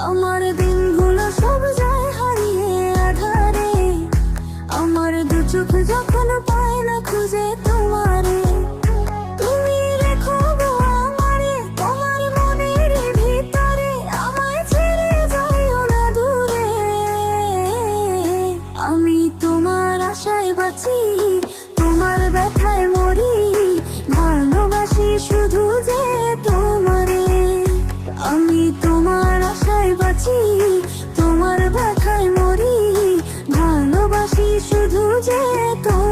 আমার দিনগুলো সব যায় হারিয়ে আধারে, আমার দু চোখ যখন পায় না খুঁজে তোমারে। তুমি রেখো গো আমারে তোমার মনের ভিতরে, আমায় ছেড়ে যাইও না দূরে। আমি তোমার আশায় বাঁচি, তোমার ব্যথায় মরি, ভালোবাসি শুধু যে তোমারে। আমি তোমার আশায় বাঁচি, তোমার ব্যথায় মরি, ভালোবাসি শুধু যে তোমারে।